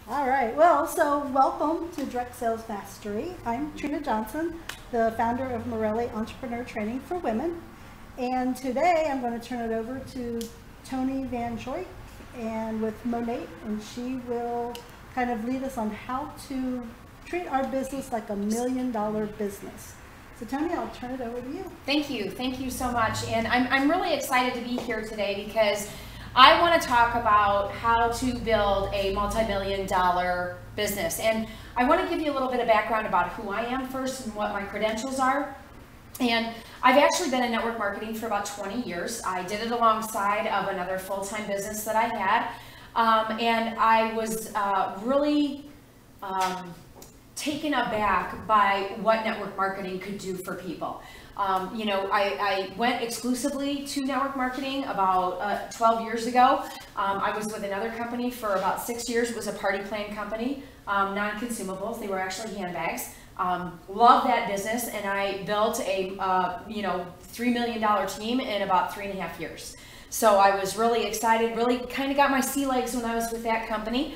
All right, well, so welcome to Direct Sales Mastery. I'm Trina Johnson, the founder of Mirelli Entrepreneur Training for Women. And today I'm going to turn it over to Toni VanSchoyck and with Monate, and she will kind of lead us on how to treat our business like $1 million business. So Toni, I'll turn it over to you. Thank you so much. And I'm really excited to be here today because I want to talk about how to build a multi-million-dollar business. And I want to give you a little bit of background about who I am first and what my credentials are. And I've actually been in network marketing for about 20 years. I did it alongside of another full-time business that I had. And I was really taken aback by what network marketing could do for people. I went exclusively to network marketing about 12 years ago. I was with another company for about 6 years. It was a party plan company, non-consumables. They were actually handbags. Loved that business, and I built a $3 million team in about 3.5 years. So I was really excited, really kind of got my sea legs when I was with that company.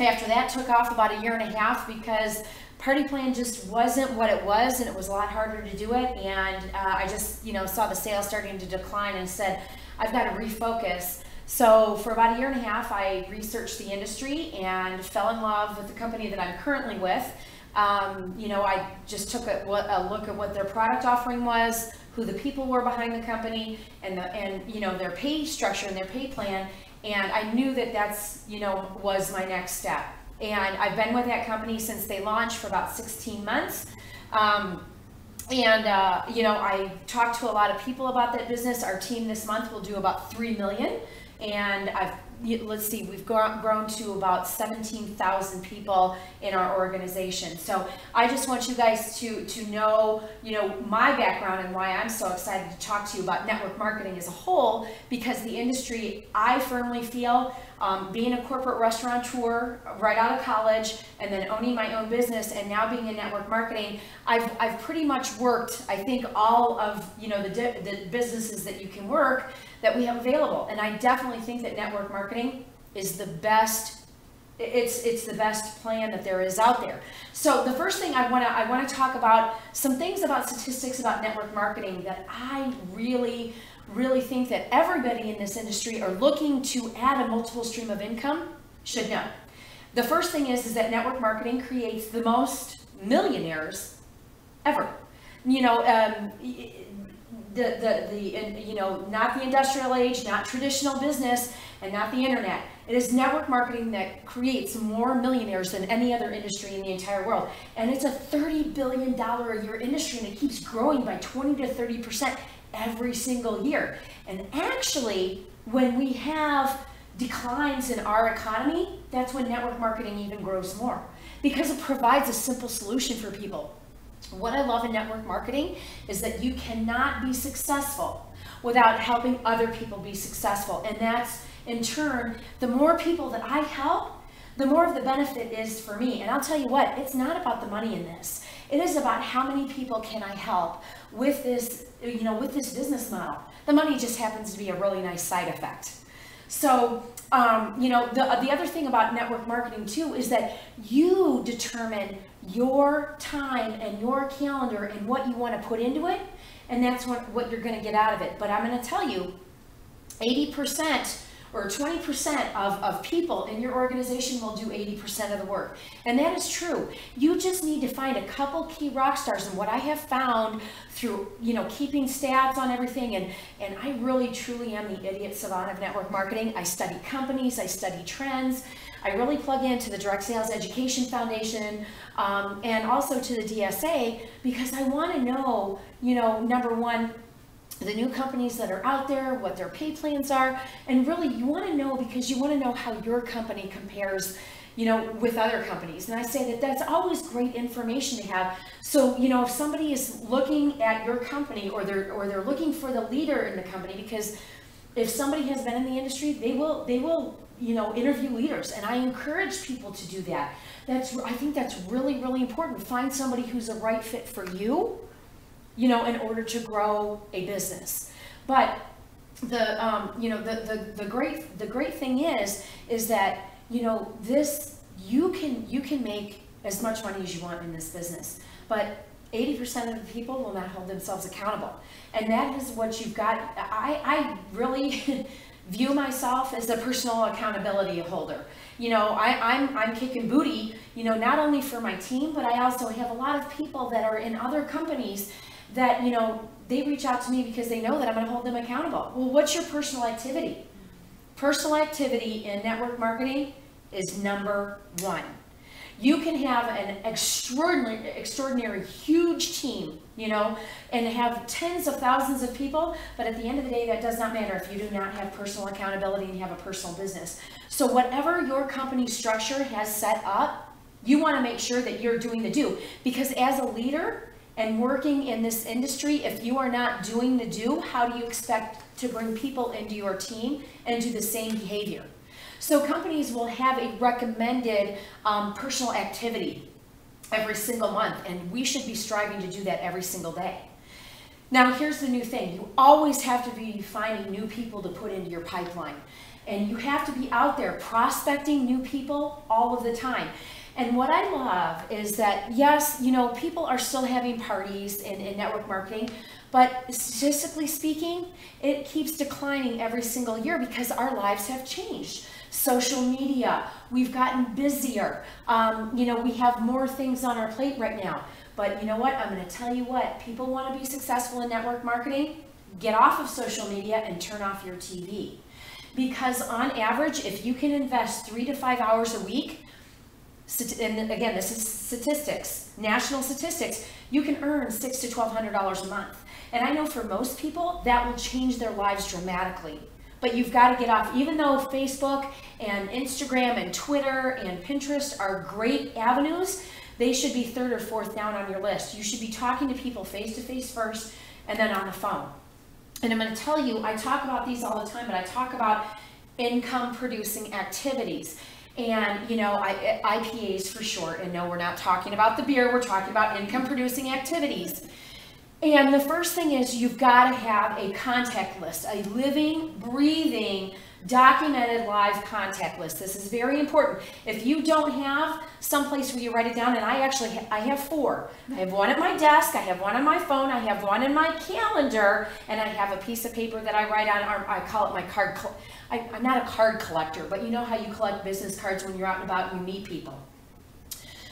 After that, took off about 1.5 years because party plan just wasn't what it was, and it was a lot harder to do it. And I just, saw the sales starting to decline and said, I've got to refocus. So for about 1.5 years, I researched the industry and fell in love with the company that I'm currently with. I just took a look at what their product offering was, who the people were behind the company, and their pay structure and their pay plan. And I knew that that's, was my next step. And I've been with that company since they launched for about 16 months. I talked to a lot of people about that business. Our team this month will do about 3 million. And we've grown to about 17,000 people in our organization. So I just want you guys to know, my background and why I'm so excited to talk to you about network marketing as a whole, because the industry, I firmly feel, being a corporate restaurateur right out of college and then owning my own business and now being in network marketing, I've pretty much worked, I think, all of, the businesses that you can work that we have available. And I definitely think that network marketing is the best. It's the best plan that there is out there. So the first thing I want to talk about some things about statistics about network marketing that I really think that everybody in this industry are looking to add a multiple stream of income should know. The first thing is that network marketing creates the most millionaires ever. Not the industrial age, not traditional business, and not the internet. It is network marketing that creates more millionaires than any other industry in the entire world. And it's a $30 billion a year industry, and it keeps growing by 20 to 30% every single year. And actually, when we have declines in our economy, that's when network marketing even grows more, because it provides a simple solution for people. What I love in network marketing is that you cannot be successful without helping other people be successful. And that's, in turn, the more people that I help, the more of the benefit is for me. And I'll tell you what, it's not about the money in this. It is about how many people can I help with this, with this business model. The money just happens to be a really nice side effect. So, the other thing about network marketing too is that you determine your time and your calendar and what you want to put into it, and that's what you're going to get out of it. But I'm going to tell you, 80% or 20% of people in your organization will do 80% of the work. And that is true. You just need to find a couple key rock stars. And what I have found through, keeping stats on everything, and I really truly am the idiot savant of network marketing. I study companies, I study trends. I really plug into the Direct Sales Education Foundation and also to the DSA, because I want to know, number one, the new companies that are out there, what their pay plans are, and really you want to know because you want to know how your company compares, with other companies. And I say that that's always great information to have. So, if somebody is looking at your company or they're looking for the leader in the company, because if somebody has been in the industry, they will interview leaders, and I encourage people to do that. I think that's really, really important. Find somebody who's a right fit for you, in order to grow a business. But the great thing is that you know, this, you can make as much money as you want in this business, but 80% of the people will not hold themselves accountable. And that is what you've got. I really view myself as a personal accountability holder. You know, I'm kicking booty, you know, not only for my team, but I also have a lot of people that are in other companies that, you know, they reach out to me because they know that I'm going to hold them accountable. Well, what's your personal activity? Personal activity in network marketing is number one. You can have an extraordinary, huge team, you know, and have tens of thousands of people, but at the end of the day, that does not matter if you do not have personal accountability and have a personal business. So whatever your company structure has set up, you want to make sure that you're doing the do, because as a leader and working in this industry, if you are not doing the do, how do you expect to bring people into your team and do the same behavior? So companies will have a recommended personal activity every single month, and we should be striving to do that every single day. Now, here's the new thing. You always have to be finding new people to put into your pipeline, and you have to be out there prospecting new people all of the time. And what I love is that, yes, you know, people are still having parties in network marketing, but statistically speaking, it keeps declining every single year because our lives have changed. Social media, we've gotten busier. You know, we have more things on our plate right now. But you know what? I'm going to tell you what, people want to be successful in network marketing, get off of social media and turn off your TV. Because on average, if you can invest 3 to 5 hours a week, and again, this is statistics, national statistics, you can earn $600 to $1,200 a month. And I know for most people, that will change their lives dramatically. But you've got to get off. Even though Facebook and Instagram and Twitter and Pinterest are great avenues, they should be third or fourth down on your list. You should be talking to people face to face first and then on the phone. And I'm going to tell you, I talk about these all the time, but I talk about income producing activities. And, you know, IPAs for short. And no, we're not talking about the beer. We're talking about income producing activities. And the first thing is you've got to have a contact list, a living, breathing, documented live contact list. This is very important. If you don't have someplace where you write it down, and I have 4. I have one at my desk, I have one on my phone, I have one in my calendar, and I have a piece of paper that I write on, I call it my card. I'm not a card collector, but you know how you collect business cards when you're out and about and you meet people.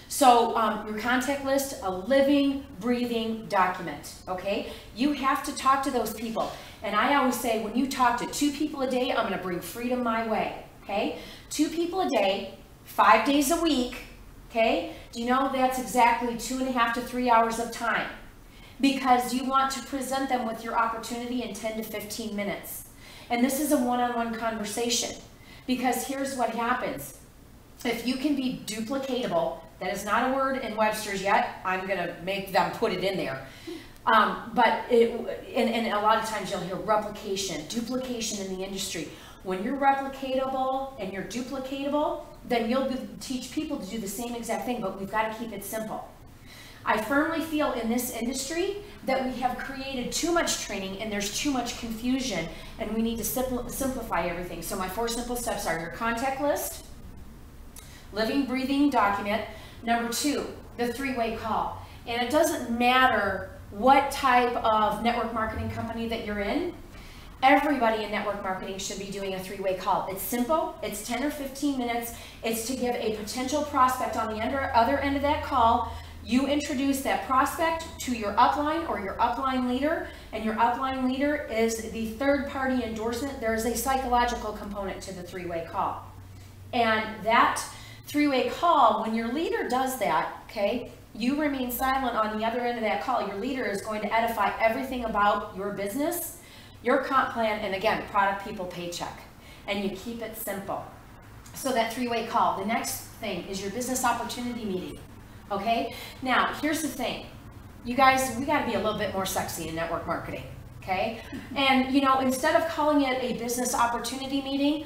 So your contact list, a living, breathing document, okay? You have to talk to those people. And I always say, when you talk to 2 people a day, I'm gonna bring freedom my way, okay? 2 people a day, 5 days a week, okay? Do you know that's exactly 2.5 to 3 hours of time? Because you want to present them with your opportunity in 10 to 15 minutes. And this is a one-on-one conversation. Because here's what happens. If you can be duplicatable, that is not a word in Webster's yet. I'm going to make them put it in there. But and a lot of times you'll hear replication, duplication in the industry. When you're replicatable and you're duplicatable, then you'll teach people to do the same exact thing, but we've got to keep it simple. I firmly feel in this industry that we have created too much training and there's too much confusion, and we need to simplify everything. So my 4 simple steps are your contact list, living, breathing document. Number 2, the 3-way call. And it doesn't matter what type of network marketing company that you're in. Everybody in network marketing should be doing a 3-way call. It's simple. It's 10 or 15 minutes. It's to give a potential prospect on the other end of that call. You introduce that prospect to your upline or your upline leader, and your upline leader is the third-party endorsement. There's a psychological component to the 3-way call. And that 3-way call, when your leader does that, okay, you remain silent on the other end of that call. Your leader is going to edify everything about your business, your comp plan, and again, product, people, paycheck. And you keep it simple. So that 3-way call. The next thing is your business opportunity meeting, okay? Now, here's the thing. You guys, we got to be a little bit more sexy in network marketing. Okay, and you know, instead of calling it a business opportunity meeting,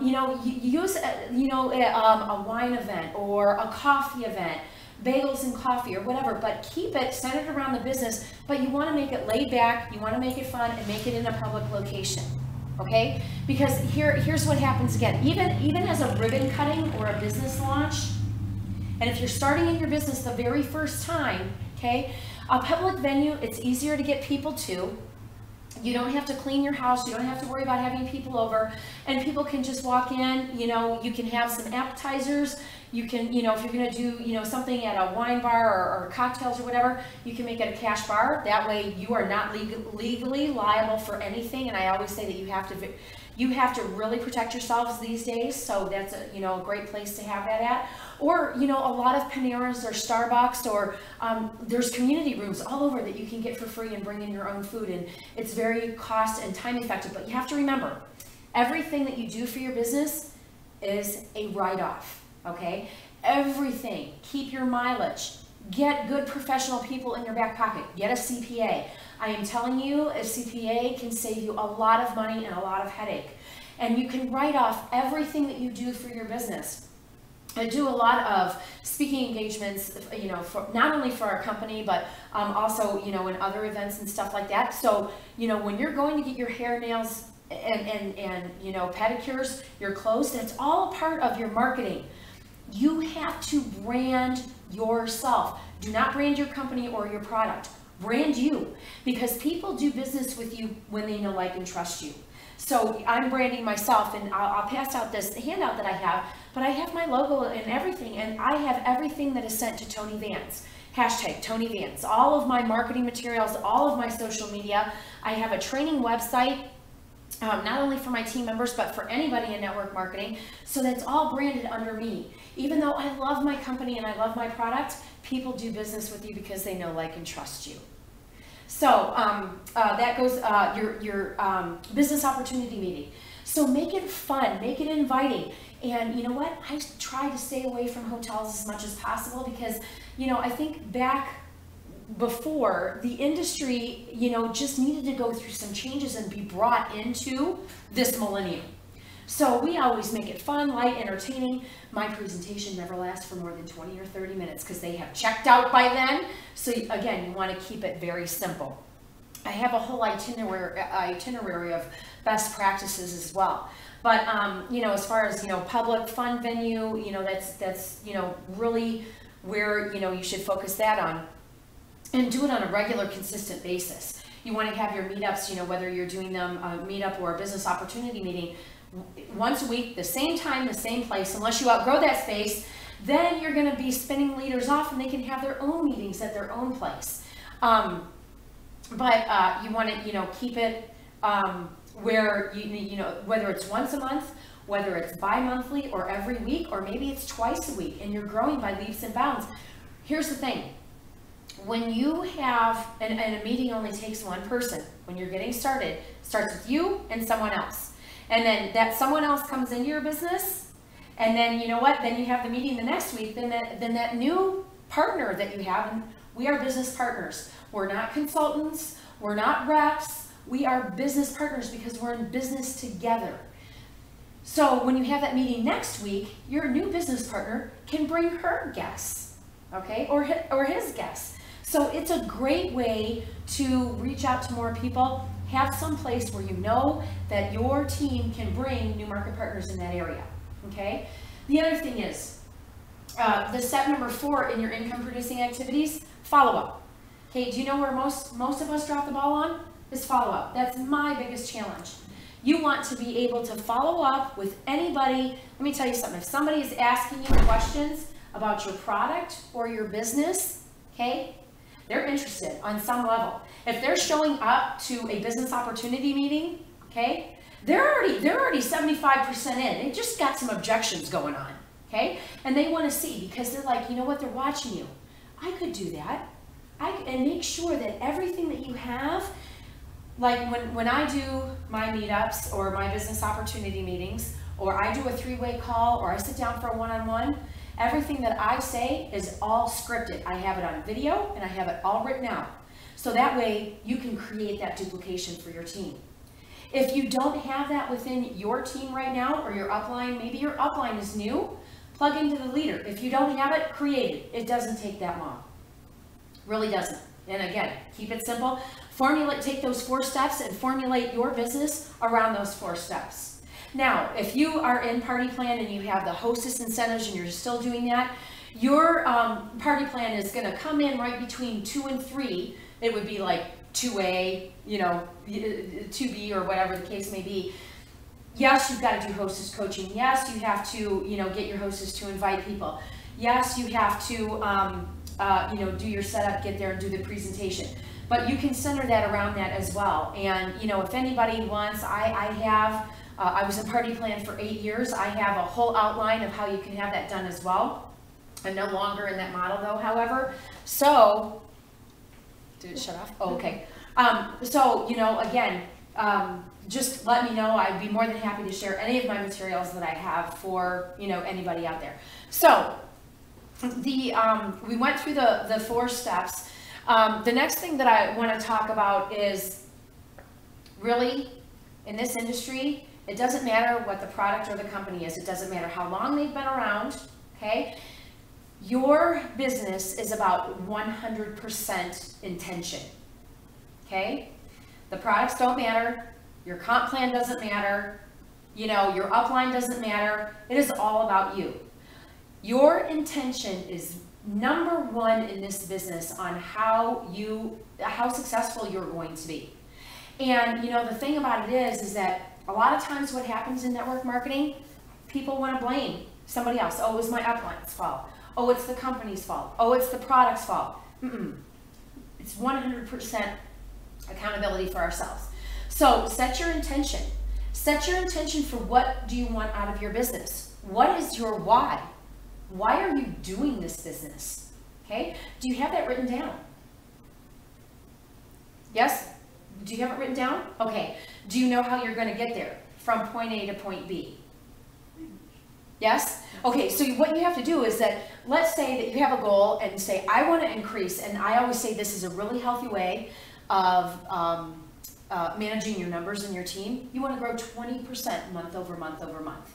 you know, use a wine event or a coffee event, bagels and coffee or whatever, but keep it centered around the business. But you want to make it laid back, you want to make it fun, and make it in a public location. okay? Because here's what happens again. Even as a ribbon cutting or a business launch, and if you're starting in your business the very first time, okay, a public venue, it's easier to get people to. You don't have to clean your house. You don't have to worry about having people over, and people can just walk in. You know, you can have some appetizers. You can, you know, if you're going to do, you know, something at a wine bar or cocktails or whatever, you can make it a cash bar. That way you are not legally liable for anything. And I always say that you have to really protect yourselves these days. So that's a, you know, a great place to have that at. Or, you know, a lot of Paneras or Starbucks or there's community rooms all over that you can get for free and bring in your own food. And it's very cost and time effective. But you have to remember, everything that you do for your business is a write-off. Okay, everything. Keep your mileage. Get good professional people in your back pocket. Get a CPA. I am telling you, a CPA can save you a lot of money and a lot of headache. And you can write off everything that you do for your business. I do a lot of speaking engagements, you know, for, not only for our company, but also, you know, in other events and stuff like that. So, you know, when you're going to get your hair, nails, and you know, pedicures, your clothes, that's all a part of your marketing. You have to brand yourself. Do not brand your company or your product. Brand you, because people do business with you when they know, like, and trust you. So I'm branding myself, and I'll pass out this handout that I have, but I have my logo and everything, and I have everything that is sent to Toni Vans. Hashtag Toni Vans. All of my marketing materials, all of my social media. I have a training website. Not only for my team members, but for anybody in network marketing. So that's all branded under me. Even though I love my company and I love my product, people do business with you because they know, like, and trust you. So that goes your business opportunity meeting. So make it fun, make it inviting. And you know what? I try to stay away from hotels as much as possible because, you know, I think back before, the industry, you know, just needed to go through some changes and be brought into this millennium. So we always make it fun, light, entertaining. My presentation never lasts for more than 20 or 30 minutes because they have checked out by then. So again, you want to keep it very simple. I have a whole itinerary of best practices as well. But you know, as far as, you know, public fun venue, you know, that's you know, really where, you know, you should focus that on. And do it on a regular, consistent basis. You want to have your meetups, you know, whether you're doing them a meetup or a business opportunity meeting, once a week, the same time, the same place. Unless you outgrow that space, then you're going to be spinning leaders off and they can have their own meetings at their own place. But you want to, you know, keep it where, you know, whether it's once a month, whether it's bi-monthly or every week, or maybe it's twice a week and you're growing by leaps and bounds. Here's the thing. When you have, and a meeting only takes one person, when you're getting started, it starts with you and someone else. And then that someone else comes into your business, and then you know what, then you have the meeting the next week, then that new partner that you have, and we are business partners. We're not consultants, we're not reps, we are business partners because we're in business together. So when you have that meeting next week, your new business partner can bring her guests, okay, or his guests. So it's a great way to reach out to more people. Have some place where you know that your team can bring new market partners in that area, okay? The other thing is, the step number 4 in your income producing activities, follow-up. Okay, do you know where most of us drop the ball on? Is follow-up. That's my biggest challenge. You want to be able to follow up with anybody. Let me tell you something. If somebody is asking you questions about your product or your business, okay, they're interested on some level. If they're showing up to a business opportunity meeting, okay, they're already 75% in. They just got some objections going on, okay? And they want to see because they're like, you know what, they're watching you. I could do that. And make sure that everything that you have, like when I do my meetups or my business opportunity meetings, or I do a 3-way call, or I sit down for a one-on-one, everything that I say is all scripted. I have it on video and I have it all written out. So that way you can create that duplication for your team. If you don't have that within your team right now, or your upline, maybe your upline is new, plug into the leader. If you don't have it, create it. It doesn't take that long. Really doesn't. And again, keep it simple. Take those 4 steps and formulate your business around those 4 steps. Now, if you are in Party Plan and you have the hostess incentives and you're still doing that, your Party Plan is going to come in right between 2 and 3. It would be like 2A, 2B, or whatever the case may be. Yes, you've got to do hostess coaching. Yes, you have to, get your hostess to invite people. Yes, you have to, do your setup, get there and do the presentation. But you can center that around that as well. And, if anybody wants, I was in Party Plan for 8 years. I have a whole outline of how you can have that done as well. I'm no longer in that model though, however. So, did it shut off? Oh, okay. Again, just let me know. I'd be more than happy to share any of my materials that I have for, anybody out there. So, we went through the 4 steps. The next thing that I want to talk about is really, in this industry, it doesn't matter what the product or the company is. It doesn't matter how long they've been around, okay? Your business is about 100% intention, okay? The products don't matter. Your comp plan doesn't matter. Your upline doesn't matter. It is all about you. Your intention is number 1 in this business on how successful you're going to be. And the thing about it is that a lot of times what happens in network marketing, people want to blame somebody else. Oh, it was my upline's fault. Oh, it's the company's fault. Oh, it's the product's fault. It's 100% accountability for ourselves. So set your intention. Set your intention for what do you want out of your business. What is your why? Why are you doing this business? Okay? Do you have that written down? Yes? Do you have it written down? Okay. Do you know how you're going to get there from point A to point B? Yes? Okay, so what you have to do is that, let's say that you have a goal and say, I want to increase, and I always say this is a really healthy way of managing your numbers in your team. You want to grow 20% month over month over month.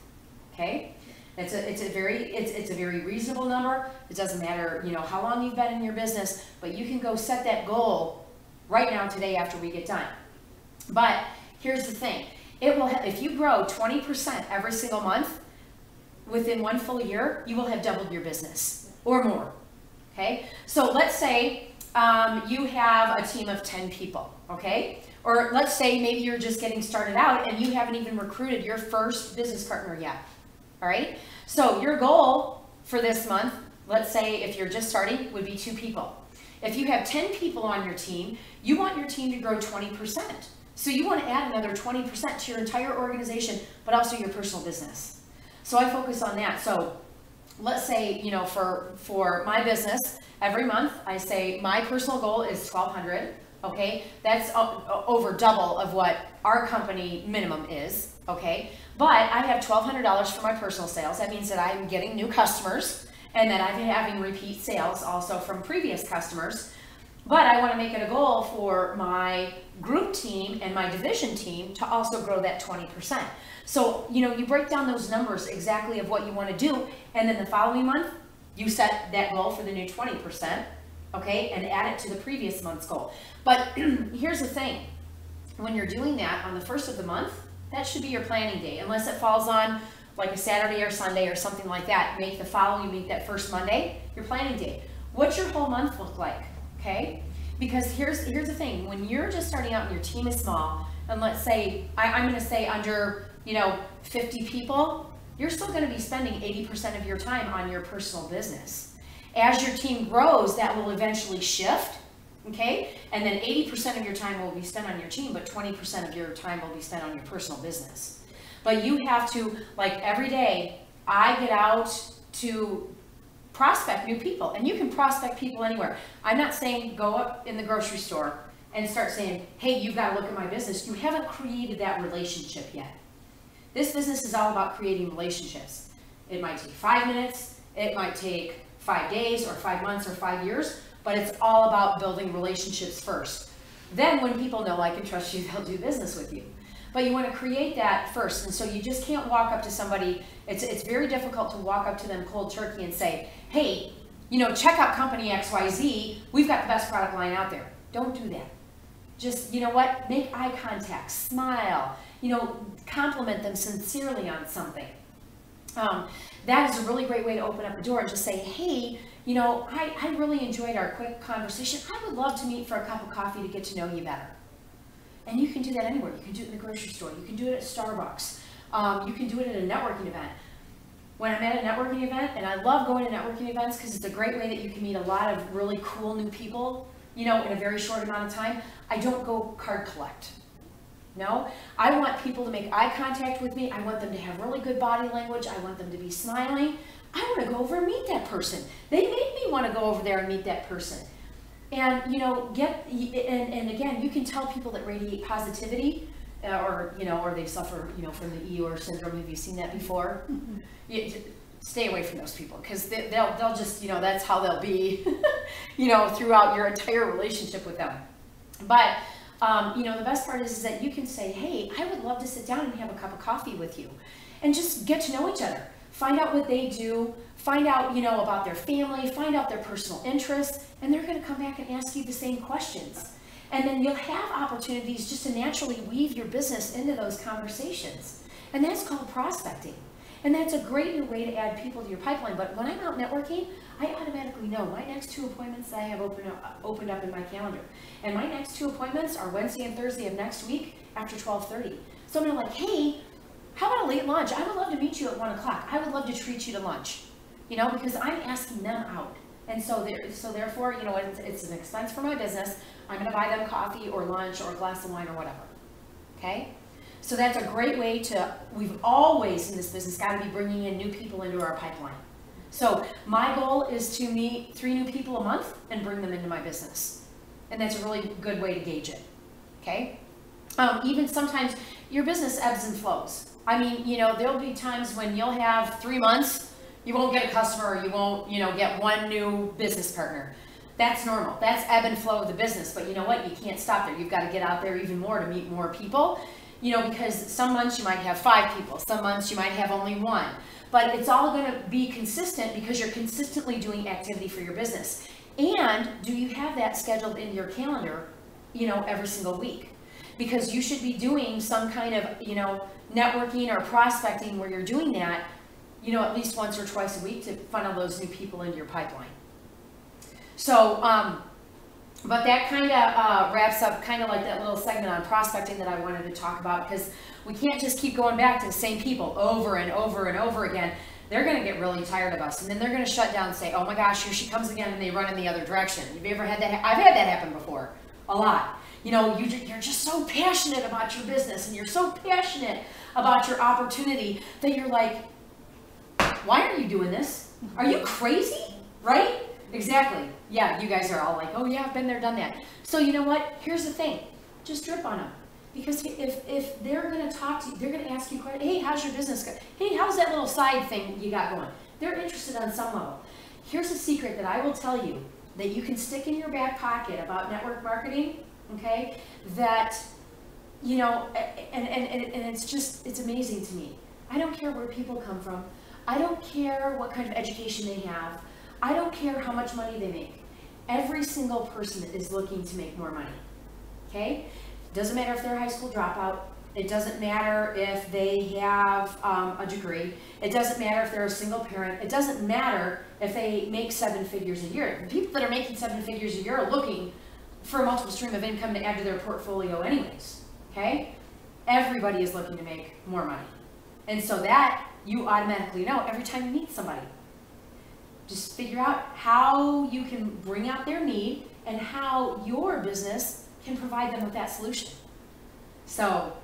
Okay? It's a very reasonable number. It doesn't matter, how long you've been in your business, but you can go set that goal right now today after we get done. But here's the thing. If you grow 20% every single month, within 1 full year, you will have doubled your business or more. Okay? So let's say you have a team of 10 people, okay? Or let's say maybe you're just getting started out and you haven't even recruited your first business partner yet. All right? So your goal for this month, let's say if you're just starting, would be 2 people. If you have 10 people on your team, you want your team to grow 20%. So you want to add another 20% to your entire organization, but also your personal business. So I focus on that. So let's say, for my business, every month I say my personal goal is $1,200. Okay, that's over double of what our company minimum is. Okay, but I have $1,200 for my personal sales. That means that I'm getting new customers and that I'm having repeat sales also from previous customers. But I want to make it a goal for my group team and my division team to also grow that 20%. So, you break down those numbers exactly of what you want to do, and then the following month, you set that goal for the new 20%, okay, and add it to the previous month's goal. But here's the thing. When you're doing that on the first of the month, that should be your planning day, unless it falls on like a Saturday or Sunday or something like that. Make that first Monday your planning day. What's your whole month look like? Okay, because here's the thing. When you're just starting out and your team is small, and let's say I'm going to say under 50 people, you're still going to be spending 80% of your time on your personal business. As your team grows, that will eventually shift, okay? And then 80% of your time will be spent on your team, but 20% of your time will be spent on your personal business. But you have to, like every day, I get out to prospect new people, and you can prospect people anywhere. I'm not saying go up in the grocery store and start saying, hey, you've got to look at my business. You haven't created that relationship yet. This business is all about creating relationships. It might take 5 minutes, it might take 5 days or 5 months or 5 years, but it's all about building relationships first. Then when people know, like, and trust you, they'll do business with you. But you want to create that first, and so you just can't walk up to somebody. It's very difficult to walk up to them cold turkey and say, hey, check out company XYZ, we've got the best product line out there. Don't do that. Just, you know what, make eye contact, smile, you know, compliment them sincerely on something. That is a really great way to open up the door and just say, hey, you know, I really enjoyed our quick conversation. I would love to meet for a cup of coffee to get to know you better. And you can do that anywhere. You can do it in the grocery store. You can do it at Starbucks. You can do it at a networking event. When I'm at a networking event, and I love going to networking events because it's a great way that you can meet a lot of really cool new people, you know, in a very short amount of time, I don't go card collect. No, I want people to make eye contact with me. I want them to have really good body language. I want them to be smiling. I want to go over and meet that person. They make me want to go over there and meet that person. And, you know, and again, you can tell people that radiate positivity or, you know, or they suffer, you know, from the Eeyore syndrome. Have you seen that before? Stay away from those people because they'll just, you know, that's how they'll be, you know, throughout your entire relationship with them. But, you know, the best part is that you can say, hey, I would love to sit down and have a cup of coffee with you and just get to know each other. Find out what they do, find out, you know, about their family, find out their personal interests, and they're going to come back and ask you the same questions. And then you'll have opportunities just to naturally weave your business into those conversations. And that's called prospecting. And that's a great new way to add people to your pipeline. But when I'm out networking, I automatically know my next 2 appointments that I have opened up in my calendar. And my next 2 appointments are Wednesday and Thursday of next week after 12:30. So I'm like, hey, how about a late lunch? I would love to meet you at 1 o'clock. I would love to treat you to lunch, you know, because I'm asking them out. And so therefore, you know, it's an expense for my business. I'm going to buy them coffee or lunch or a glass of wine or whatever. Okay? So that's a great way we've always in this business got to be bringing in new people into our pipeline. So my goal is to meet 3 new people a month and bring them into my business. And that's a really good way to gauge it. Okay? Even sometimes your business ebbs and flows. I mean, you know, there'll be times when you'll have 3 months, you won't get a customer, or you won't, you know, get 1 new business partner. That's normal. That's ebb and flow of the business. But you know what? You can't stop there. You've got to get out there even more to meet more people. You know, because some months you might have 5 people, some months you might have only 1. But it's all going to be consistent because you're consistently doing activity for your business. And do you have that scheduled in your calendar, you know, every single week? Because you should be doing some kind of, you know, networking or prospecting where you're doing that, you know, at least once or twice a week to funnel those new people into your pipeline. So, but that kind of wraps up kind of like that little segment on prospecting that I wanted to talk about, because we can't just keep going back to the same people over and over and over again. They're going to get really tired of us, and then they're going to shut down and say, oh my gosh, here she comes again, and they run in the other direction. Have you ever had that? I've had that happen before, a lot. You know, you're just so passionate about your business, and you're so passionate about your opportunity that you're like, why are you doing this? Are you crazy? Right? Exactly. Yeah, you guys are all like, oh yeah, I've been there, done that. So you know what? Here's the thing. Just drip on them. Because if they're going to talk to you, they're going to ask you questions. Hey, how's your business going? Hey, how's that little side thing you got going? They're interested on some level. Here's a secret that I will tell you that you can stick in your back pocket about network marketing, okay? That, you know, and it's amazing to me. I don't care where people come from. I don't care what kind of education they have. I don't care how much money they make. Every single person is looking to make more money, okay? Doesn't matter if they're a high school dropout. It doesn't matter if they have a degree. It doesn't matter if they're a single parent. It doesn't matter if they make 7 figures a year. The people that are making 7 figures a year are looking for a multiple stream of income to add to their portfolio anyways, okay? Everybody is looking to make more money. And so that you automatically know every time you meet somebody. Just figure out how you can bring out their need and how your business can provide them with that solution. So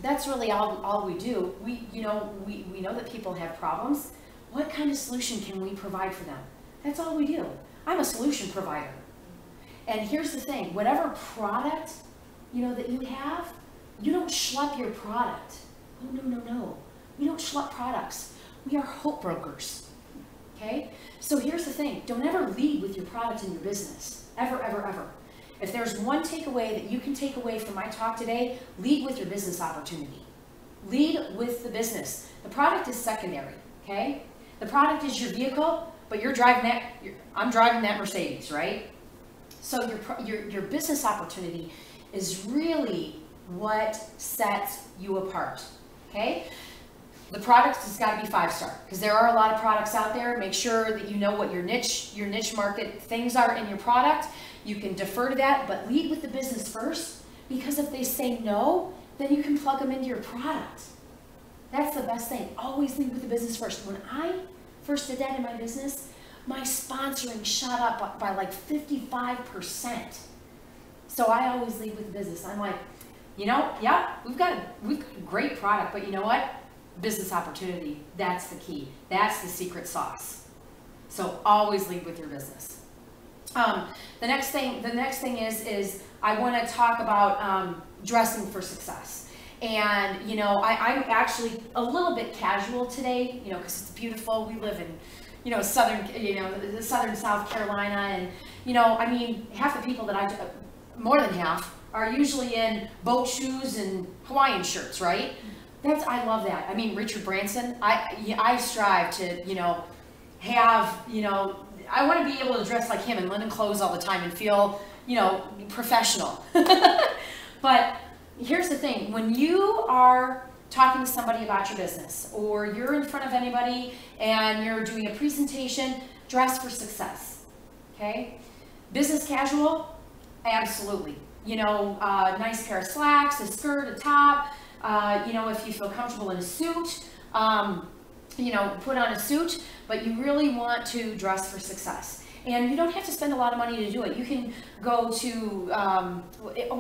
that's really all we do. We know that people have problems. What kind of solution can we provide for them? That's all we do. I'm a solution provider. And here's the thing, whatever product, you know, that you have, you don't schlep your product. Oh, no. We don't schlep products. We are hope brokers. Okay? So here's the thing, don't ever lead with your product in your business. Ever, ever, ever. If there's one takeaway that you can take away from my talk today, lead with your business opportunity. Lead with the business. The product is secondary, okay? The product is your vehicle, but you're driving that, I'm driving that Mercedes, right? So your business opportunity is really what sets you apart, okay? The product has got to be 5-star, because there are a lot of products out there. Make sure that you know what your niche market things are in your product. You can defer to that, but lead with the business first, because if they say no, then you can plug them into your product. That's the best thing. Always lead with the business first. When I first did that in my business, my sponsoring shot up by like 55%. So I always lead with the business. I'm like, you know, yeah, we've got a great product, but you know what? Business opportunity, that's the key. That's the secret sauce. So always lead with your business. The next thing is I want to talk about dressing for success. And, you know, I'm actually a little bit casual today, you know, because it's beautiful. We live in, you know, southern South Carolina. And, you know, I mean, half the people that more than half, are usually in boat shoes and Hawaiian shirts, right? I love that. I mean, Richard Branson, I strive to, you know, have, you know, I want to be able to dress like him in linen clothes all the time and feel, you know, professional. But here's the thing, when you are talking to somebody about your business, or you're in front of anybody and you're doing a presentation, dress for success, okay? Business casual, absolutely. You know, nice pair of slacks, a skirt, a top, you know, if you feel comfortable in a suit, you know, put on a suit, but you really want to dress for success. And you don't have to spend a lot of money to do it. You can go to,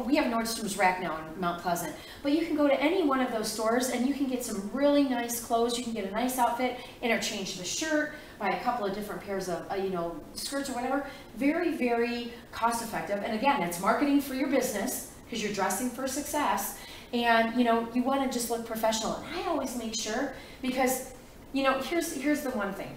we have Nordstrom's Rack now in Mount Pleasant, but you can go to any one of those stores and you can get some really nice clothes. You can get a nice outfit, interchange the shirt, buy a couple of different pairs of, you know, skirts or whatever. Very, very cost effective. And again, it's marketing for your business because you're dressing for success. And, you know, you want to just look professional. And I always make sure, because, you know, here's the one thing.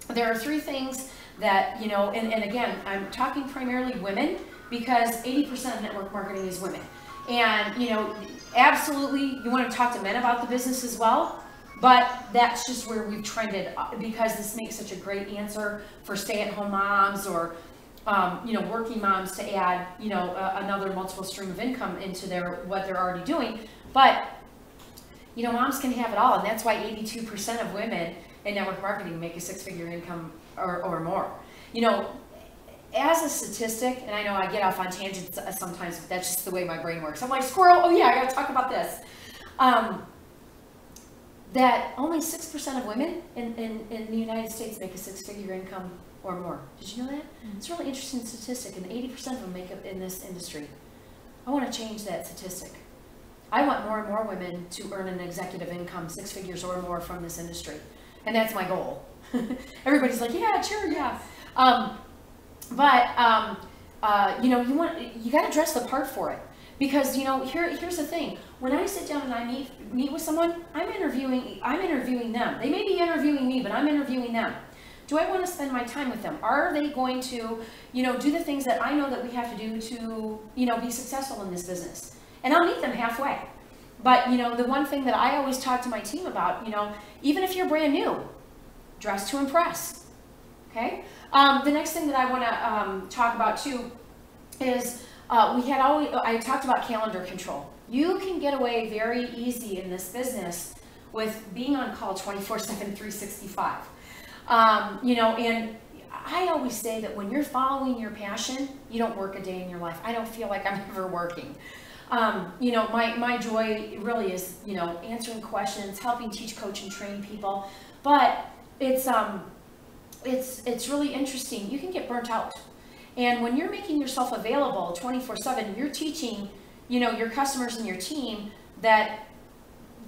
There are 3 things that, you know, and again, I'm talking primarily women, because 80% of network marketing is women. And, you know, absolutely, you want to talk to men about the business as well, but that's just where we've trended, because this makes such a great answer for stay-at-home moms or, you know, working moms to add, you know, another multiple stream of income into what they're already doing. But, you know, moms can have it all, and that's why 82% of women in network marketing make a 6-figure income or more. You know, as a statistic, and I know I get off on tangents sometimes, but that's just the way my brain works. I'm like, squirrel, oh yeah, I gotta talk about this. That only 6% of women in the United States make a 6-figure income or more. Did you know that? It's a really interesting statistic, and 80% of them make up in this industry. I want to change that statistic. I want more and more women to earn an executive income, 6 figures or more from this industry. And that's my goal. Everybody's like, yeah, sure, yeah. You know, you got to dress the part for it, because, you know, here's the thing. When I sit down and I meet with someone, I'm interviewing them. They may be interviewing me, but I'm interviewing them. Do I want to spend my time with them? Are they going to, you know, do the things that I know that we have to do to, you know, be successful in this business? And I'll meet them halfway. But, you know, the one thing that I always talk to my team about, you know, even if you're brand new, dress to impress, okay? The next thing that I want to talk about too is I talked about calendar control. You can get away very easy in this business with being on call 24/7, 365. You know, and I always say that when you're following your passion, you don't work a day in your life. I don't feel like I'm ever working. You know, my joy really is, you know, answering questions, helping teach, coach, and train people. But it's really interesting. You can get burnt out. And when you're making yourself available 24/7, you're teaching, you know, your customers and your team that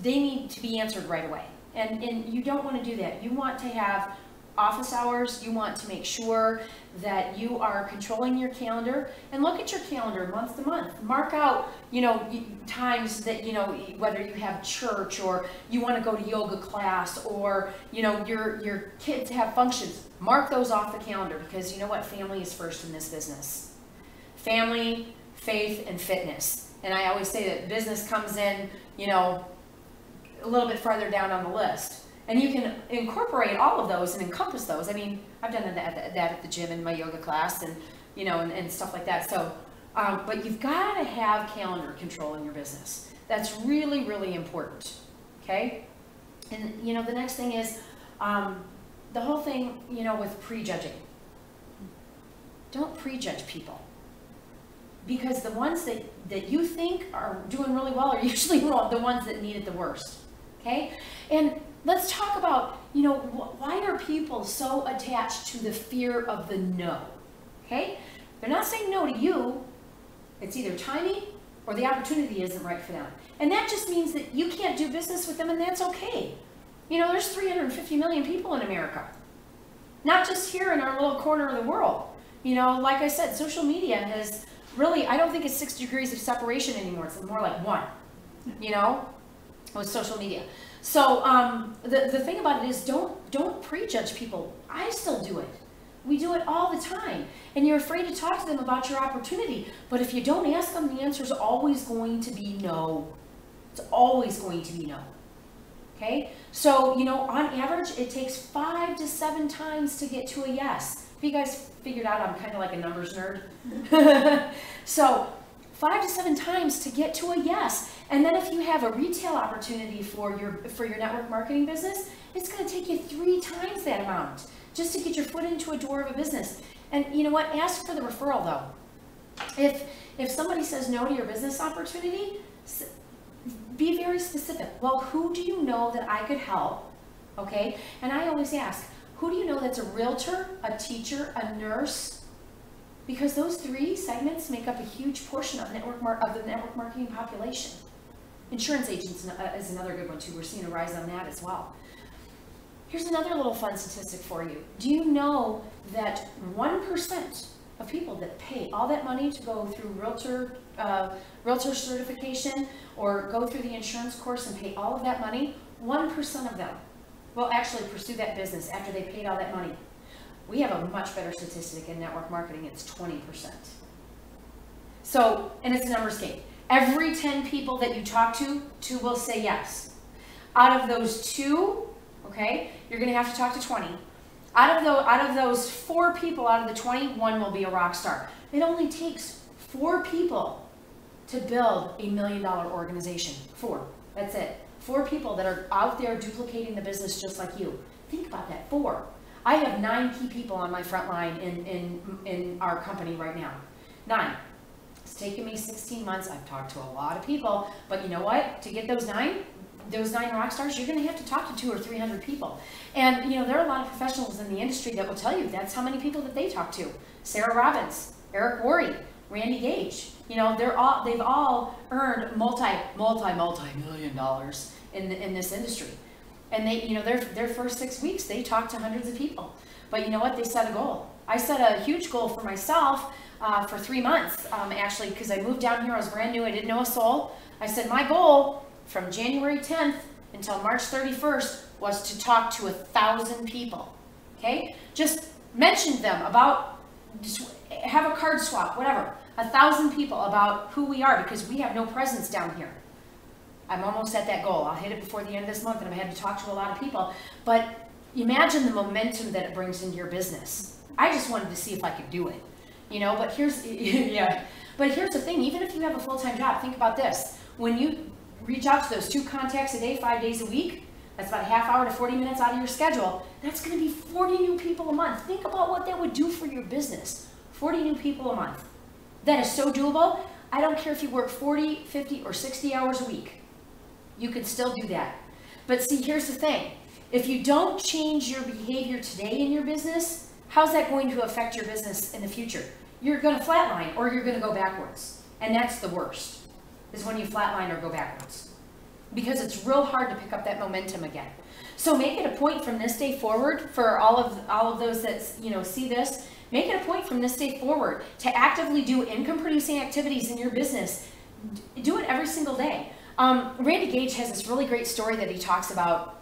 they need to be answered right away. And you don't want to do that. You want to have office hours. You want to make sure that you are controlling your calendar, and look at your calendar month to month. Mark out, you know, times that, you know, whether you have church or you want to go to yoga class, or, you know, your kids have functions. Mark those off the calendar, because you know what? Family is first in this business. Family, faith, and fitness. And I always say that business comes in, you know, a little bit farther down on the list. And you can incorporate all of those and encompass those. I mean, I've done that at the gym in my yoga class, and, you know, and stuff like that. So But you've got to have calendar control in your business. That's really, really important, okay? And, you know, the next thing is the whole thing, you know, with prejudging. Don't prejudge people. Because the ones that you think are doing really well are usually the ones that need it the worst, okay? And let's talk about, you know, why are people so attached to the fear of the no, okay? They're not saying no to you. It's either timing or the opportunity isn't right for them. And that just means that you can't do business with them, and that's okay. You know, there's 350 million people in America, not just here in our little corner of the world. You know, like I said, social media has really, I don't think it's 6 degrees of separation anymore. It's more like 1, you know, with social media. So the thing about it is don't prejudge people. I still do it. We do it all the time. And you're afraid to talk to them about your opportunity. But if you don't ask them, the answer is always going to be no. It's always going to be no. Okay? So, you know, on average, it takes 5 to 7 times to get to a yes. If you guys figured out, I'm kind of like a numbers nerd. So 5 to 7 times to get to a yes. And then if you have a retail opportunity for your network marketing business, it's going to take you 3 times that amount just to get your foot into a door of a business. And you know what? Ask for the referral though. If somebody says no to your business opportunity, be very specific. Well, who do you know that I could help? Okay? And I always ask, who do you know that's a realtor, a teacher, a nurse? Because those 3 segments make up a huge portion of the network marketing population. Insurance agents is another good one too. We're seeing a rise on that as well. Here's another little fun statistic for you. Do you know that 1% of people that pay all that money to go through realtor certification or go through the insurance course and pay all of that money, 1% of them will actually pursue that business after they paid all that money? We have a much better statistic in network marketing. It's 20%. So, and it's a numbers game. Every 10 people that you talk to, 2 will say yes. Out of those 2, okay, you're going to have to talk to 20. Out of those 4 people out of the 20, 1 will be a rock star. It only takes 4 people to build $1 million organization. 4. That's it. 4 people that are out there duplicating the business just like you. Think about that. 4. I have 9 key people on my front line in our company right now. 9. It's taken me 16 months. I've talked to a lot of people, but you know what? To get those 9 rock stars, you're going to have to talk to 200 or 300 people. And you know, there are a lot of professionals in the industry that will tell you that's how many people that they talk to. Sarah Robbins, Eric Worre, Randy Gage. You know, they've all earned multi-million dollars in this industry. And they, you know, their first 6 weeks, they talked to hundreds of people. But you know what? They set a goal. I set a huge goal for myself for 3 months, actually, because I moved down here. I was brand new. I didn't know a soul. I said my goal from January 10th until March 31st was to talk to 1,000 people. Okay? Just mention them about, just have a card swap, whatever. 1,000 people about who we are, because we have no presence down here. I'm almost at that goal. I'll hit it before the end of this month, and I've had to talk to a lot of people. But imagine the momentum that it brings into your business. I just wanted to see if I could do it, you know. But here's yeah. But here's the thing. Even if you have a full-time job, think about this. When you reach out to those 2 contacts a day, 5 days a week, that's about a half hour to 40 minutes out of your schedule. That's going to be 40 new people a month. Think about what that would do for your business. 40 new people a month. That is so doable. I don't care if you work 40, 50, or 60 hours a week. You can still do that. But see, here's the thing. If you don't change your behavior today in your business, how's that going to affect your business in the future? You're going to flatline or you're going to go backwards. And that's the worst, is when you flatline or go backwards. Because it's real hard to pick up that momentum again. So make it a point from this day forward, for all of those that, you know, see this, make it a point from this day forward to actively do income producing activities in your business. Do it every single day. Randy Gage has this really great story that he talks about.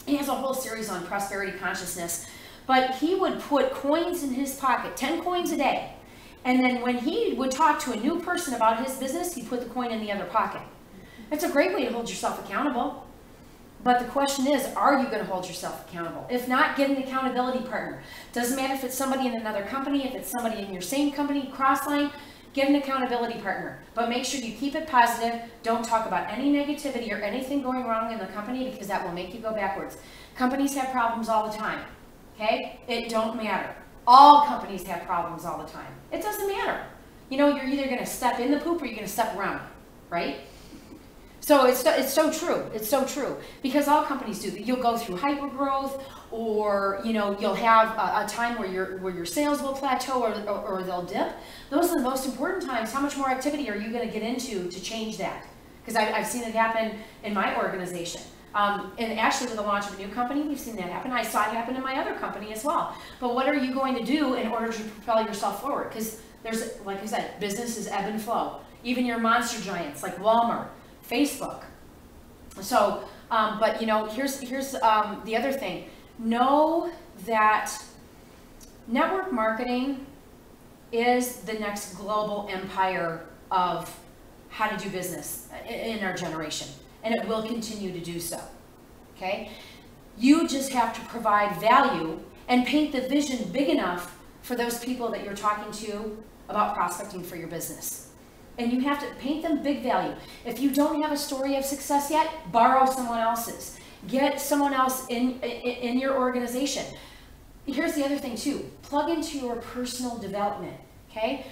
He has a whole series on prosperity consciousness, but he would put coins in his pocket, 10 coins a day. And then when he would talk to a new person about his business, he'd put the coin in the other pocket. It's a great way to hold yourself accountable. But the question is, are you going to hold yourself accountable? If not, get an accountability partner. Doesn't matter if it's somebody in another company, if it's somebody in your same company, crossline, Get an accountability partner, but make sure you keep it positive. Don't talk about any negativity or anything going wrong in the company, because that will make you go backwards. Companies have problems all the time, okay? It don't matter. All companies have problems all the time. It doesn't matter. You know, you're either gonna step in the poop or you're gonna step around, right? So it's so true. It's so true, because all companies do. You'll go through hyper growth, or you know, you'll have a time where your sales will plateau, or they'll dip. Those are the most important times. How much more activity are you going to get into to change that? Because I've seen it happen in my organization, and actually with the launch of a new company, we've seen that happen. I saw it happen in my other company as well. But what are you going to do in order to propel yourself forward? Because there's, like I said, business is ebb and flow. Even your monster giants like Walmart, Facebook. So, but you know, here's the other thing. Know that network marketing is the next global empire of how to do business in our generation, and it will continue to do so. Okay, you just have to provide value and paint the vision big enough for those people that you're talking to about prospecting for your business. And you have to paint them big value. If you don't have a story of success yet, borrow someone else's. Get someone else in your organization. Here's the other thing too. Plug into your personal development, okay?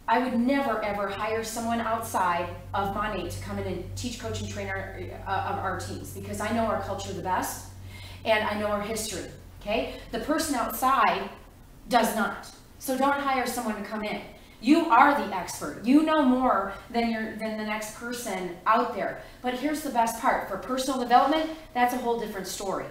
I would never ever hire someone outside of Monate to come in and teach, coach, and train our teams, because I know our culture the best and I know our history, okay? The person outside does not. So don't hire someone to come in. You are the expert. You know more than the next person out there. But here's the best part. For personal development, that's a whole different story.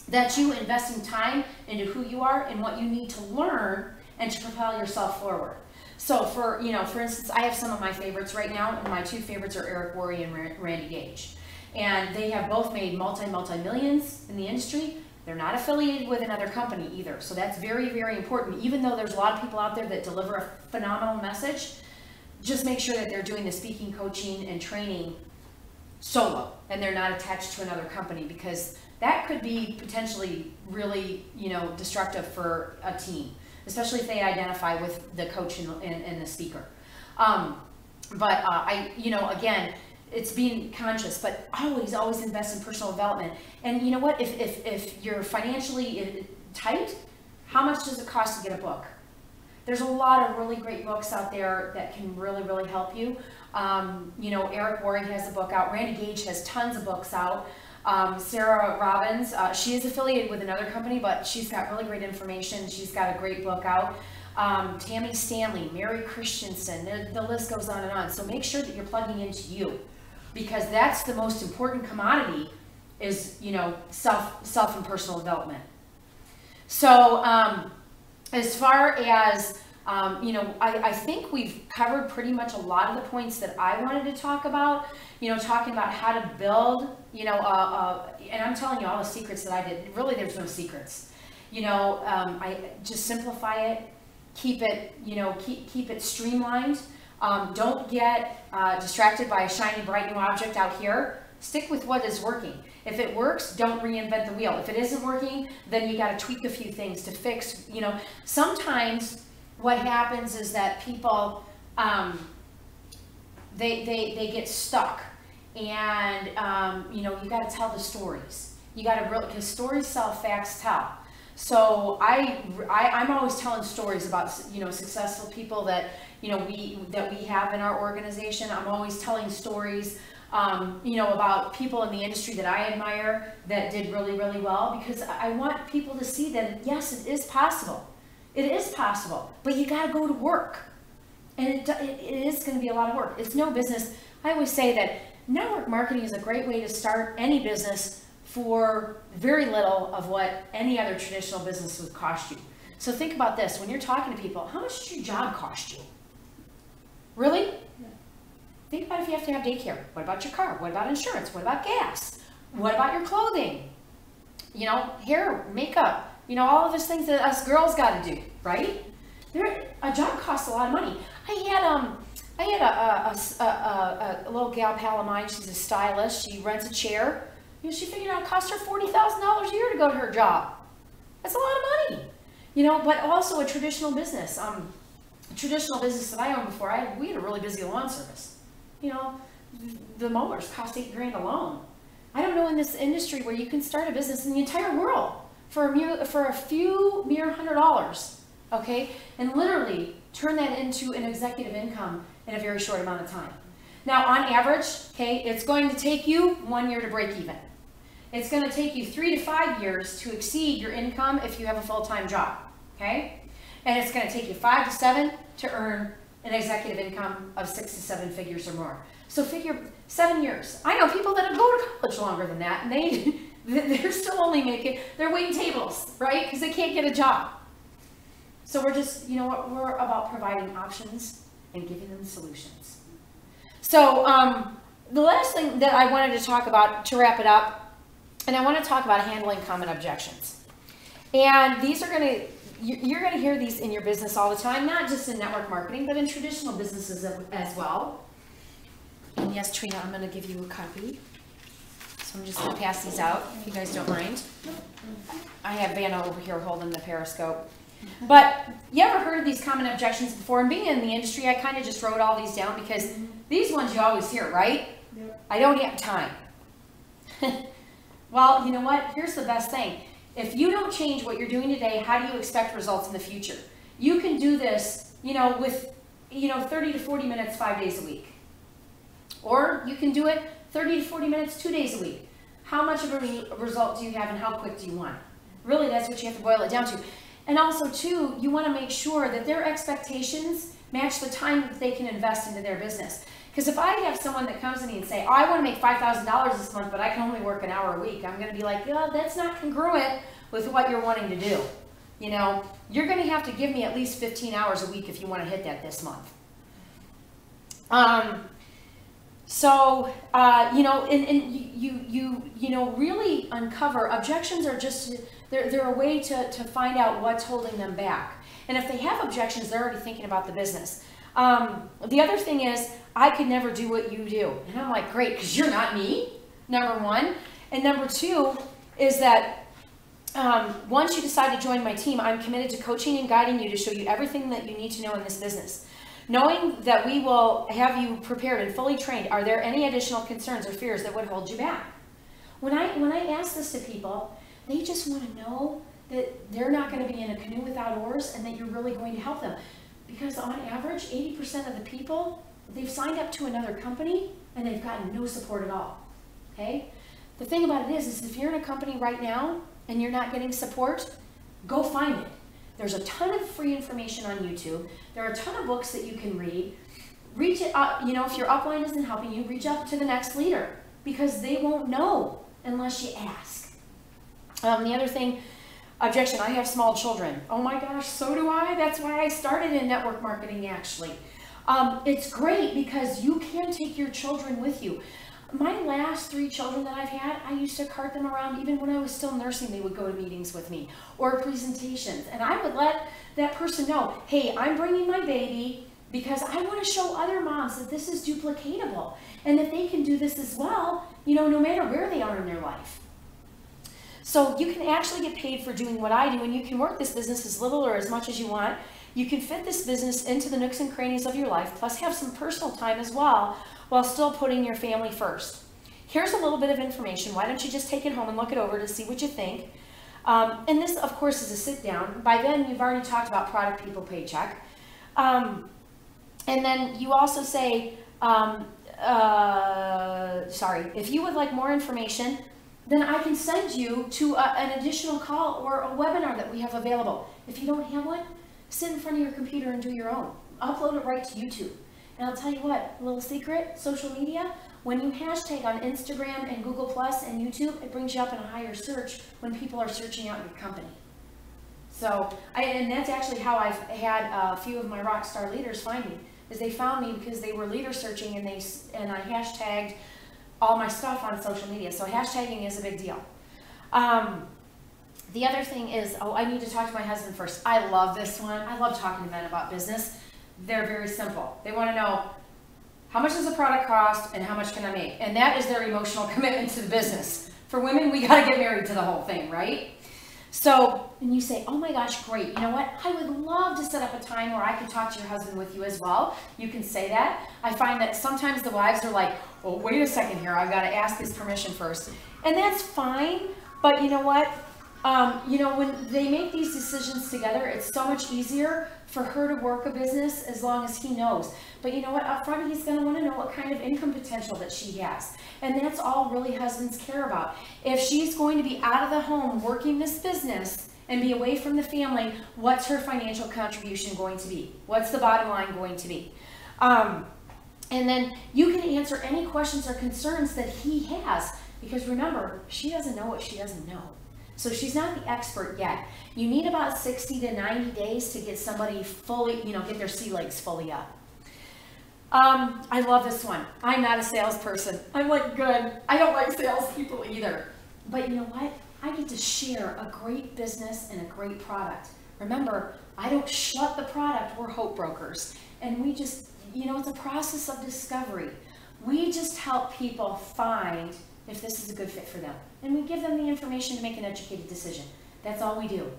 That's you investing time into who you are and what you need to learn and to propel yourself forward. So for instance, I have some of my favorites right now, and my two favorites are Eric Worre and Randy Gage. And they have both made multi-millions in the industry. They're not affiliated with another company either. So that's very, very important. Even though there's a lot of people out there that deliver a phenomenal message, just make sure that they're doing the speaking, coaching, and training solo, and they're not attached to another company, because that could be potentially really, you know, destructive for a team, especially if they identify with the coach and the speaker. Again, it's being conscious, but always invest in personal development. And you know what, if you're financially tight, how much does it cost to get a book? There's a lot of really great books out there that can really, really help you. Eric Worre has a book out. Randy Gage has tons of books out. Sarah Robbins, she is affiliated with another company, but she's got really great information. She's got a great book out. Tammy Stanley, Mary Christensen, the list goes on and on. So make sure that you're plugging into you, because that's the most important commodity, is, you know, self and personal development. So as far as, I think we've covered pretty much a lot of the points that I wanted to talk about, talking about how to build, and I'm telling you all the secrets that I did. Really, there's no secrets. I just simplify it, keep it, keep it streamlined. Don't get distracted by a shiny, bright new object out here. Stick with what is working. If it works, don't reinvent the wheel. If it isn't working, then you got to tweak a few things to fix. Sometimes what happens is that people, they get stuck, and you got to tell the stories. You got to really, because stories sell, facts tell. So I'm always telling stories about successful people that we have in our organization. I'm always telling stories about people in the industry that I admire that did really, really well, because I want people to see that yes, it is possible. It is possible, but you got to go to work, and it is going to be a lot of work. It's no business. I always say that network marketing is a great way to start any business for very little of what any other traditional business would cost you. So think about this. When you're talking to people, how much does your job cost you? Really? Yeah. Think about if you have to have daycare. What about your car? What about insurance? What about gas? What about your clothing? Hair, makeup, all of those things that us girls got to do, right? A job costs a lot of money. I had a little gal pal of mine. She's a stylist. She rents a chair. She figured out it cost her $40,000 a year to go to her job. That's a lot of money, but also a traditional business. traditional business that I owned before, we had a really busy lawn service. You know, the mowers cost $8 grand alone. I don't know in this industry where you can start a business in the entire world for a few mere $100, okay, and literally turn that into an executive income in a very short amount of time. Now, on average, okay, it's going to take you 1 year to break even. It's going to take you 3 to 5 years to exceed your income if you have a full-time job, okay? And it's going to take you 5 to 7 to earn an executive income of 6 to 7 figures or more. So figure 7 years. I know people that have gone to college longer than that, and they're still only making, they're waiting tables, right? Because they can't get a job. So we're just, you know what, we're about providing options and giving them solutions. So the last thing that I wanted to talk about to wrap it up, and I want to talk about handling common objections. And these are you're going to hear these in your business all the time, not just in network marketing, but in traditional businesses as well. And yes, Trina, I'm going to give you a copy. So I'm just going to pass these out, if you guys don't mind. I have Vanna over here holding the Periscope. But you ever heard of these common objections before? And being in the industry, I kind of just wrote all these down because these ones you always hear, right? Yep. I don't have time. Well, you know what? Here's the best thing. If you don't change what you're doing today, how do you expect results in the future? You can do this, you know, with, 30 to 40 minutes, 5 days a week. Or you can do it 30 to 40 minutes, 2 days a week. How much of a result do you have and how quick do you want? Really, that's what you have to boil it down to. And also, too, you want to make sure that their expectations match the time that they can invest into their business. Because if I have someone that comes to me and say, oh, I want to make $5,000 this month, but I can only work an hour a week, I'm going to be like, yeah, that's not congruent with what you're wanting to do. You know, you're going to have to give me at least 15 hours a week if you want to hit that this month. Really uncover objections are just, they're a way to find out what's holding them back. And if they have objections, they're already thinking about the business. The other thing is, I could never do what you do. And I'm like, great, because you're not me, number one. And number two is that once you decide to join my team, I'm committed to coaching and guiding you to show you everything that you need to know in this business. Knowing that we will have you prepared and fully trained, are there any additional concerns or fears that would hold you back? When I ask this to people, they just want to know that they're not going to be in a canoe without oars and that you're really going to help them. Because on average, 80% of the people, they've signed up to another company and they've gotten no support at all, okay? The thing about it is if you're in a company right now and you're not getting support, go find it. There's a ton of free information on YouTube. There are a ton of books that you can read. Reach it up, if your upline isn't helping you, reach up to the next leader because they won't know unless you ask. The other thing, objection, I have small children. Oh my gosh, so do I. That's why I started in network marketing actually. It's great because you can take your children with you. My last 3 children that I've had, I used to cart them around. Even when I was still nursing, they would go to meetings with me or presentations. And I would let that person know, hey, I'm bringing my baby because I want to show other moms that this is duplicatable and that they can do this as well, no matter where they are in their life. So you can actually get paid for doing what I do, and you can work this business as little or as much as you want. You can fit this business into the nooks and crannies of your life, plus have some personal time as well, while still putting your family first. Here's a little bit of information. Why don't you just take it home and look it over to see what you think. And this, of course, is a sit down. By then, you've already talked about product, people, paycheck. And then you also say, if you would like more information, then I can send you to an additional call or a webinar that we have available. If you don't have one, sit in front of your computer and do your own. Upload it right to YouTube. And I'll tell you what, a little secret, social media, when you hashtag on Instagram and Google Plus and YouTube, it brings you up in a higher search when people are searching out your company. So, and that's actually how I've had a few of my rock star leaders find me, is they found me because they were leader searching and I hashtagged all my stuff on social media. So hashtagging is a big deal. The other thing is, I need to talk to my husband first. I love this one. I love talking to men about business. They're very simple. They want to know, how much does the product cost and how much can I make? And that is their emotional commitment to the business. For women, we got to get married to the whole thing, right? So and you say, oh my gosh, great, you know what? I would love to set up a time where I could talk to your husband with you as well. You can say that. I find that sometimes the wives are like, well, wait a second here, I've got to ask his permission first. And that's fine, but you know what? When they make these decisions together, it's so much easier for her to work a business as long as he knows. But you know what? Up front, he's going to want to know what kind of income potential that she has. And that's all really husbands care about. If she's going to be out of the home working this business and be away from the family, what's her financial contribution going to be? What's the bottom line going to be? And then you can answer any questions or concerns that he has. Because remember, she doesn't know what she doesn't know. So she's not the expert yet. You need about 60 to 90 days to get somebody fully, get their sea legs fully up. I love this one. I'm not a salesperson. I'm like, good. I don't like salespeople either. But you know what? I get to share a great business and a great product. Remember, I don't shut the product. We're hope brokers. And we just, it's a process of discovery. We just help people find if this is a good fit for them. And we give them the information to make an educated decision. That's all we do.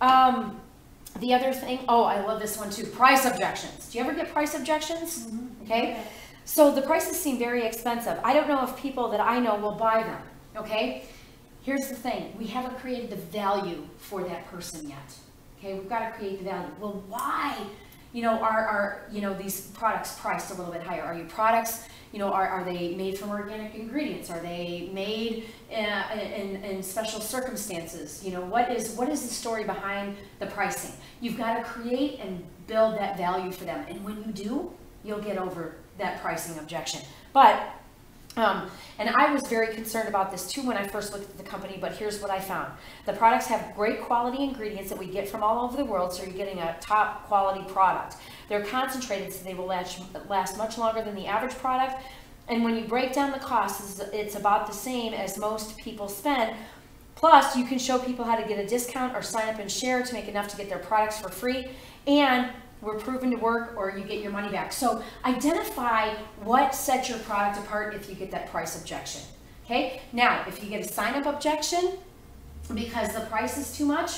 The other thing, I love this one too, price objections. Do you ever get price objections? Mm-hmm. Okay. So the prices seem very expensive. I don't know if people that I know will buy them. Okay. Here's the thing. We haven't created the value for that person yet. Okay. We've got to create the value. Well, why? Are these products priced a little bit higher? Are your products, are they made from organic ingredients? Are they made in special circumstances? What is the story behind the pricing? You've got to create and build that value for them. And when you do, you'll get over that pricing objection. But, and I was very concerned about this too when I first looked at the company, but here's what I found. The products have great quality ingredients that we get from all over the world, so you're getting a top quality product. They're concentrated, so they will last much longer than the average product. And when you break down the costs, it's about the same as most people spend. Plus, you can show people how to get a discount or sign up and share to make enough to get their products for free. And we're proven to work, or you get your money back. So identify what sets your product apart if you get that price objection. Okay. Now, if you get a sign-up objection because the price is too much,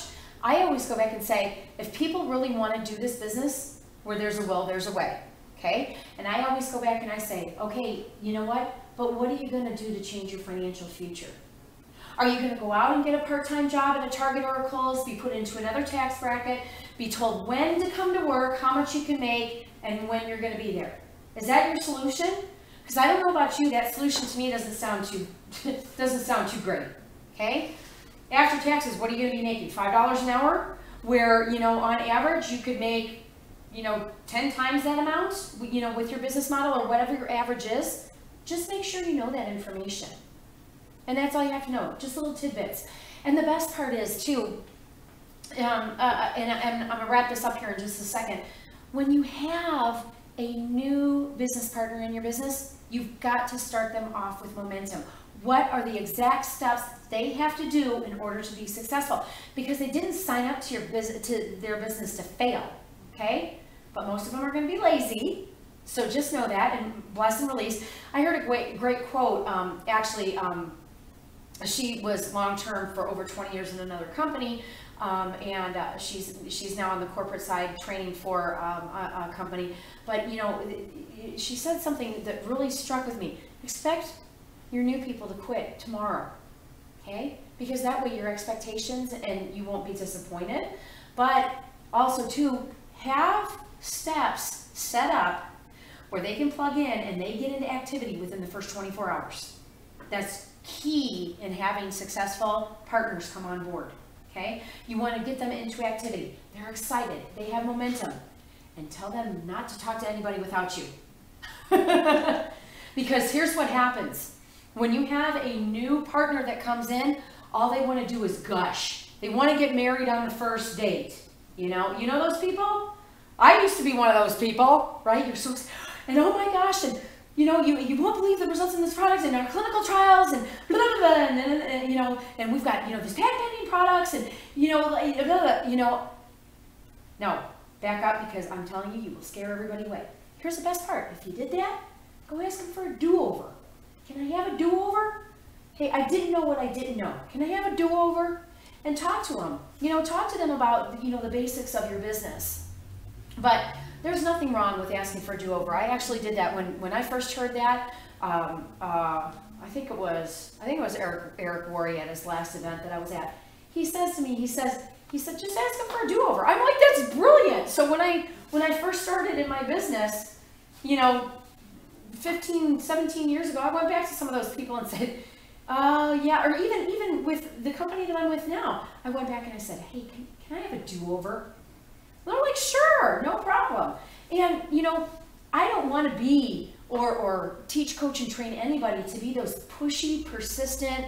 I always go back and say, if people really want to do this business, where there's a will, there's a way. Okay. And I always go back and I say, okay, you know what? But what are you going to do to change your financial future? Are you going to go out and get a part-time job at a Target or a Kohl's, be put into another tax bracket, be told when to come to work, how much you can make, and when you're going to be there? Is that your solution? Because I don't know about you, that solution to me doesn't sound too great. Okay? After taxes, what are you going to be making? $5 an hour? Where, on average, you could make, 10 times that amount, with your business model or whatever your average is. Just make sure you know that information. And that's all you have to know, just little tidbits. And the best part is too, and I'm gonna wrap this up here in just a second. When you have a new business partner in your business, you've got to start them off with momentum. What are the exact steps they have to do in order to be successful? Because they didn't sign up to their business to fail, okay? But most of them are gonna be lazy. So just know that, and bless and release. I heard a great quote, she was long-term for over 20 years in another company, and she's now on the corporate side training for a company. But she said something that really struck with me. Expect your new people to quit tomorrow, okay? Because that way your expectations, and you won't be disappointed. But also too, have steps set up where they can plug in and they get into activity within the first 24 hours. That's key in having successful partners come on board, okay? You want to get them into activity. They're excited. They have momentum. And tell them not to talk to anybody without you. Because here's what happens. When you have a new partner that comes in, all they want to do is gush. They want to get married on the first date. You know those people? I used to be one of those people, right? You're so, and oh my gosh, and you won't believe the results in this product and our clinical trials and blah, blah, blah, and we've got, these patent pending products and, no, back up, because I'm telling you, you will scare everybody away. Here's the best part. If you did that, go ask them for a do-over. Can I have a do-over? Hey, I didn't know what I didn't know. Can I have a do-over? and talk to them. You know, talk to them about, you know, the basics of your business. But there's nothing wrong with asking for a do-over. I actually did that when I first heard that. I think it was Eric Worre at his last event that I was at. He says to me, he said, just ask him for a do-over. I'm like, that's brilliant. So when I first started in my business, you know, 15, 17 years ago, I went back to some of those people and said, yeah, or even with the company that I'm with now, I went back and I said, hey, can I have a do-over? And they're like, sure, no problem. And, you know, I don't want to be or teach, coach, and train anybody to be those pushy, persistent,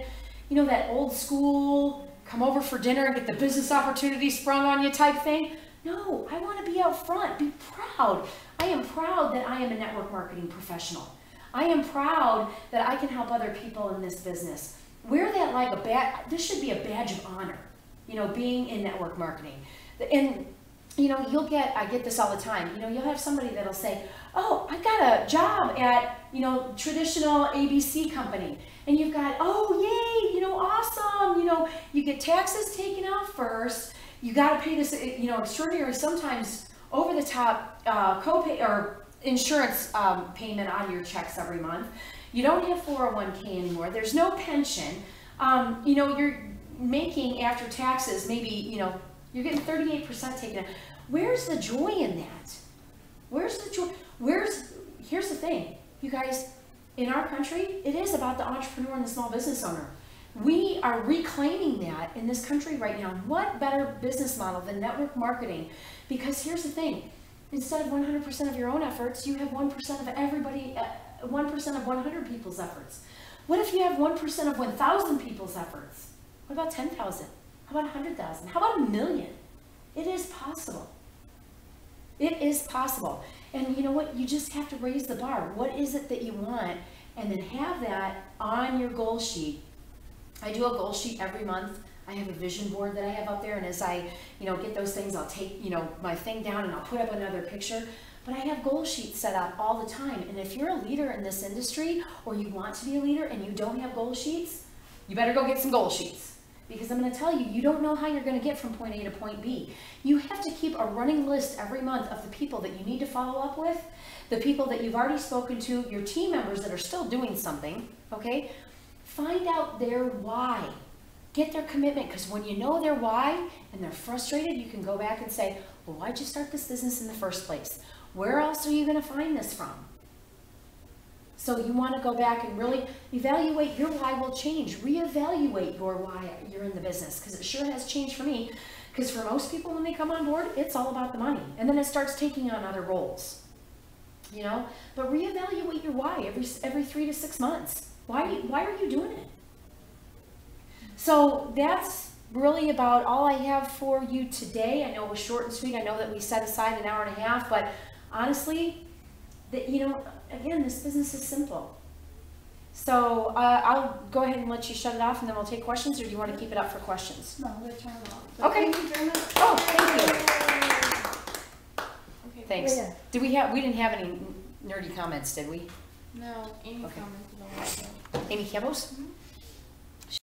you know, that old school, come over for dinner and get the business opportunity sprung on you type thing. No, I want to be out front, be proud. I am proud that I am a network marketing professional. I am proud that I can help other people in this business. Wear that like a badge. This should be a badge of honor, you know, being in network marketing. And, you know, I get this all the time. You know, you'll have somebody that'll say, oh, I got a job at, you know, traditional ABC company. And you've got, oh, yay, you know, awesome. You know, you get taxes taken out first. You got to pay this, you know, extraordinary, sometimes over the top copay or insurance payment on your checks every month. You don't have 401k anymore. There's no pension. You know, you're making after taxes, maybe, you know, you're getting 38% taken out. Where's the joy in that? Where's the joy? Here's the thing, you guys, in our country, it is about the entrepreneur and the small business owner. We are reclaiming that in this country right now. What better business model than network marketing? Because here's the thing, instead of 100% of your own efforts, you have 1% of everybody, 1% of 100 people's efforts. What if you have 1% of 1,000 people's efforts? What about 10,000? How about 100,000? How about 1,000,000? It is possible. It is possible. And you know what? You just have to raise the bar. What is it that you want? And then have that on your goal sheet. I do a goal sheet every month. I have a vision board that I have up there, and as I, you know, get those things, I'll take, you know, my thing down and I'll put up another picture. But I have goal sheets set up all the time. And if you're a leader in this industry, or you want to be a leader and you don't have goal sheets, you better go get some goal sheets. Because I'm going to tell you, you don't know how you're going to get from point A to point B. You have to keep a running list every month of the people that you need to follow up with, the people that you've already spoken to, your team members that are still doing something, okay? Find out their why. Get their commitment, because when you know their why and they're frustrated, you can go back and say, well, why'd you start this business in the first place? Where else are you going to find this from? So you want to go back and really evaluate your why will change. Reevaluate your why you're in the business, because it sure has changed for me. Because for most people, when they come on board, it's all about the money. And then it starts taking on other roles, you know? But reevaluate your why every 3 to 6 months. Why are you doing it? So that's really about all I have for you today. I know it was short and sweet. I know that we set aside an hour and a half, but honestly, you know, again, this business is simple. So I'll go ahead and let you shut it off, and then we'll take questions, or do you want to keep it up for questions? No, we'll turn it off. Okay. Thank you very much. Oh, thank you. Okay, thanks. Yeah. We didn't have any nerdy comments, did we? No, Amy Okay. commented on that. Amy Cabos? Mhm.